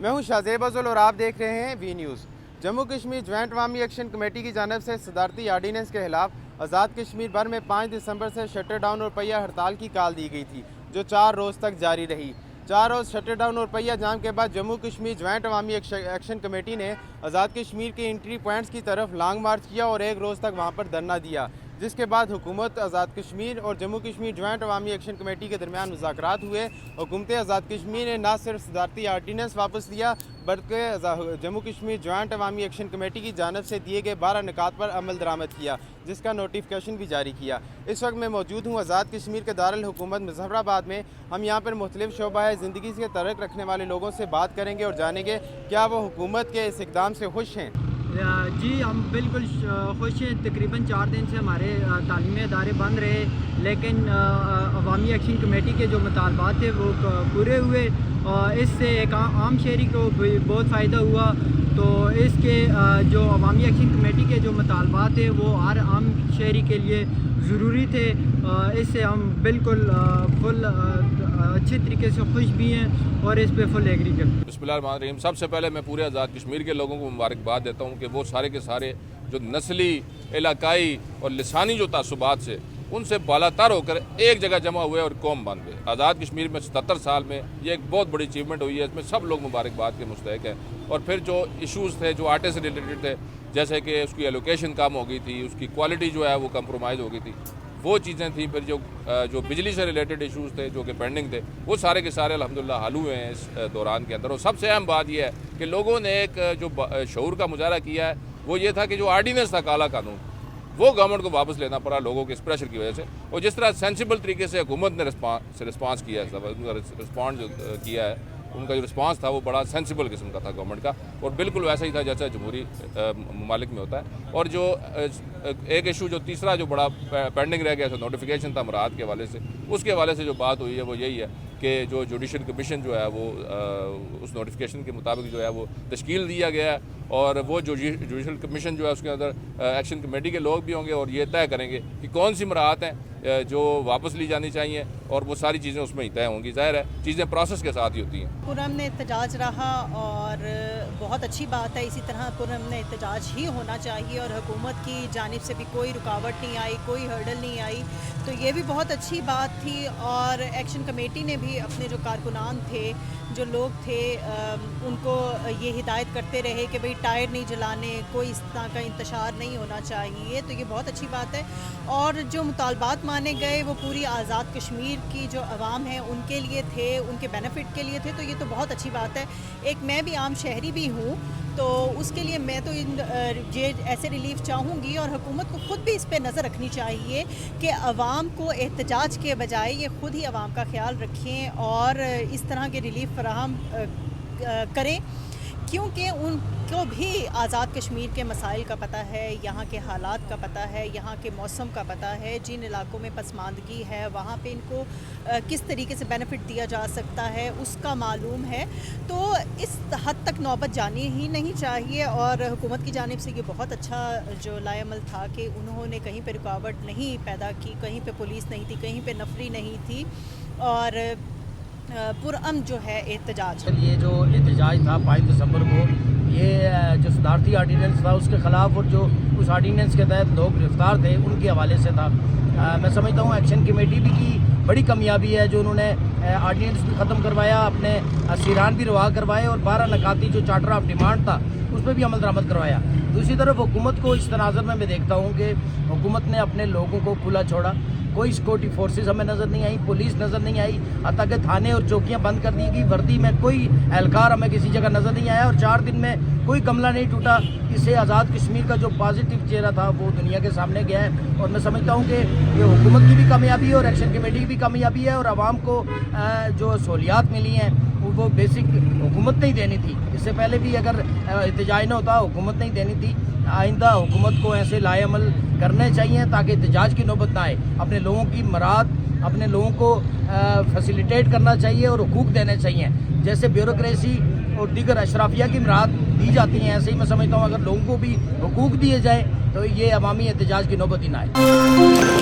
میں ہوں شاہزیب افضل اور آپ دیکھ رہے ہیں V news. Jammu Kashmir joint عوامی ایکشن کمیٹی کی جانب سے صدارتی آرڈیننس کے خلاف آزاد کشمیر بھر میں 5 دسمبر سے شٹر ڈاؤن اور پہیہ ہڑتال کی کال دی گئی تھی، جو 4 روز تک جاری رہی۔ 4 روز شٹر ڈاؤن اور پہیہ جام کے بعد جموں کشمیر جوائنٹ عوامی ایکشن کمیٹی نے آزاد کشمیر کے انٹری پوائنٹس کی طرف لانگ مارچ کیا اور 1 روز تک وہاں پر دھرنا دیا، جس کے بعد حکومت آزاد کشمیر اور جموں کشمیر جوائنٹ عوامی ایکشن کمیٹی کے درمیان مذاکرات ہوئے۔ حکومت آزاد کشمیر نے نہ صرف صدارتی آرڈیننس واپس لیا بلکہ جموں کشمیر جوائنٹ عوامی ایکشن کمیٹی کی جانب سے دیے گئے 12 نکات پر عمل درآمد کیا، جس کا نوٹیفیکیشن بھی جاری کیا۔ اس وقت میں موجود ہوں آزاد کشمیر کے دارالحکومت مظفر آباد میں۔ ہم یہاں پر مختلف شعبہ زندگی سے تعلق رکھنے والے لوگوں سے بات کریں گے اور جانیں گے کیا وہ حکومت کے اس اقدام سے خوش ہیں۔ جی ہم بالکل خوش ہیں۔ تقریباً 4 دن سے ہمارے تعلیمی ادارے بند رہے، لیکن عوامی ایکشن کمیٹی کے جو مطالبات تھے وہ پورے ہوئے اور اس سے ایک عام شہری کو بھی بہت فائدہ ہوا۔ تو اس کے جو عوامی ایکشن کمیٹی کے جو مطالبات تھے وہ ہر عام شہری کے لیے ضروری تھے۔ اس سے ہم بالکل فل اچھے طریقے سے خوش بھی ہیں اور اس پہ فل ایگری کرتے ہیں۔ بسم اللہ الرحمن الرحیم۔ سب سے پہلے میں پورے آزاد کشمیر کے لوگوں کو مبارکباد دیتا ہوں کہ وہ سارے کے سارے جو نسلی، علاقائی اور لسانی جو تعصبات سے ان سے بالاتر ہو کر ایک جگہ جمع ہوئے اور قوم بن گئے۔ آزاد کشمیر میں 77 سال میں یہ ایک بہت بڑی اچیومنٹ ہوئی ہے، اس میں سب لوگ مبارکباد کے مستحق ہیں۔ اور پھر جو ایشوز تھے جو آرٹے سے ریلیٹڈ تھے، جیسے کہ اس کی ایلوکیشن کم ہو گئی تھی، اس کی کوالٹی جو ہے وہ کمپرومائز ہو گئی تھی، وہ چیزیں تھیں۔ پھر جو بجلی سے ریلیٹڈ ایشوز تھے جو کہ پینڈنگ تھے، وہ سارے کے سارے الحمدللہ حل ہوئے ہیں اس دوران کے اندر۔ اور سب سے اہم بات یہ ہے کہ لوگوں نے ایک جو شعور کا مظاہرہ کیا ہے وہ یہ تھا کہ جو آرڈیننس تھا کالا قانون، وہ گورنمنٹ کو واپس لینا پڑا لوگوں کے اس پریشر کی وجہ سے۔ اور جس طرح سینسیبل طریقے سے حکومت نے رسپانس کیا ہے، ان کا جو رسپانس تھا وہ بڑا سینسیبل قسم کا تھا گورنمنٹ کا، اور بالکل ویسا ہی تھا جیسا جمہوری ممالک میں ہوتا ہے۔ اور جو ایک ایشو جو تیسرا جو بڑا پینڈنگ رہ گیا تھا، نوٹیفیکیشن تھا مراعات کے حوالے سے، اس کے حوالے سے جو بات ہوئی ہے وہ یہی ہے کہ جو جوڈیشل کمیشن جو ہے وہ اس نوٹیفیکیشن کے مطابق جو ہے وہ تشکیل دیا گیا ہے، اور وہ جو جوڈیشل کمیشن جو ہے اس کے اندر ایکشن کمیٹی کے لوگ بھی ہوں گے اور یہ طے کریں گے کہ کون سی مراعات ہیں جو واپس لی جانی چاہیے، اور وہ ساری چیزیں اس میں ہی طے ہوں گی۔ ظاہر ہے چیزیں پروسیس کے ساتھ ہی ہوتی ہیں۔ پرامن احتجاج رہا اور بہت اچھی بات ہے، اسی طرح پرامن احتجاج ہی ہونا چاہیے، اور حکومت کی جانب سے بھی کوئی رکاوٹ نہیں آئی، کوئی ہرڈل نہیں آئی، تو یہ بھی بہت اچھی بات تھی۔ اور ایکشن کمیٹی نے بھی اپنے جو کارکنان تھے، جو لوگ تھے، ان کو یہ ہدایت کرتے رہے کہ بھئی ٹائر نہیں جلانے، کوئی اس طرح کا انتشار نہیں ہونا چاہیے، تو یہ بہت اچھی بات ہے۔ اور جو مطالبات مانے گئے وہ پوری آزاد کشمیر کی جو عوام ہے ان کے لیے تھے، ان کے بینیفٹ کے لیے تھے، تو یہ تو بہت اچھی بات ہے۔ ایک میں بھی عام شہری بھی ہوں، تو اس کے لیے میں تو یہ ایسے ریلیف چاہوں گی، اور حکومت کو خود بھی اس پہ نظر رکھنی چاہیے کہ عوام کو احتجاج کے بجائے یہ خود ہی عوام کا خیال رکھیں اور اس طرح کے ریلیف فراہم کریں، کیونکہ ان کو بھی آزاد کشمیر کے مسائل کا پتہ ہے، یہاں کے حالات کا پتہ ہے، یہاں کے موسم کا پتہ ہے، جن علاقوں میں پسماندگی ہے وہاں پہ ان کو کس طریقے سے بینیفٹ دیا جا سکتا ہے اس کا معلوم ہے۔ تو اس حد تک نوبت جانی ہی نہیں چاہیے، اور حکومت کی جانب سے یہ بہت اچھا جو لائے عمل تھا کہ انہوں نے کہیں پہ رکاوٹ نہیں پیدا کی، کہیں پہ پولیس نہیں تھی، کہیں پہ نفری نہیں تھی، اور پرامن جو ہے احتجاج۔ یہ جو احتجاج تھا 5 دسمبر کو، یہ جو صدارتی آرڈیننس تھا اس کے خلاف، اور جو اس آرڈیننس کے تحت لوگ گرفتار تھے ان کے حوالے سے تھا۔ میں سمجھتا ہوں ایکشن کمیٹی بھی کی بڑی کامیابی ہے جو انہوں نے آرڈیننس بھی ختم کروایا، اپنے اسیران بھی رہا کروائے، اور 12 نکاتی جو چارٹر آف ڈیمانڈ تھا اس پہ بھی عمل درآمد کروایا۔ دوسری طرف حکومت کو اس تناظر میں دیکھتا ہوں کہ حکومت نے اپنے لوگوں کو کھلا چھوڑا، کوئی سیکورٹی فورسز ہمیں نظر نہیں آئی، پولیس نظر نہیں آئی، حتیٰ کہ تھانے اور چوکیاں بند کر دی گئی، وردی میں کوئی اہلکار ہمیں کسی جگہ نظر نہیں آیا، اور 4 دن میں کوئی گملہ نہیں ٹوٹا۔ اس سے آزاد کشمیر کا جو پازیٹیو چہرہ تھا وہ دنیا کے سامنے گیا ہے، اور میں سمجھتا ہوں کہ یہ حکومت کی بھی کامیابی ہے اور ایکشن کمیٹی کی بھی کامیابی ہے، اور عوام کو جو سہولیات ملی ہیں وہ بیسک حکومت نہیں دینی تھی۔ اس سے پہلے بھی اگر احتجاج نہ ہوتا حکومت نہیں دینی تھی۔ آئندہ حکومت کو ایسے لائے عمل کرنے چاہیے تاکہ احتجاج کی نوبت نہ آئے، اپنے لوگوں کی مراعات، اپنے لوگوں کو فیسیلیٹیٹ کرنا چاہیے اور حقوق دینے چاہیے، جیسے بیوروکریسی اور دیگر اشرافیہ کی مراعات دی جاتی ہیں، ایسے ہی میں سمجھتا ہوں اگر لوگوں کو بھی حقوق دیے جائیں تو یہ عوامی احتجاج کی نوبت ہی نہ آئے۔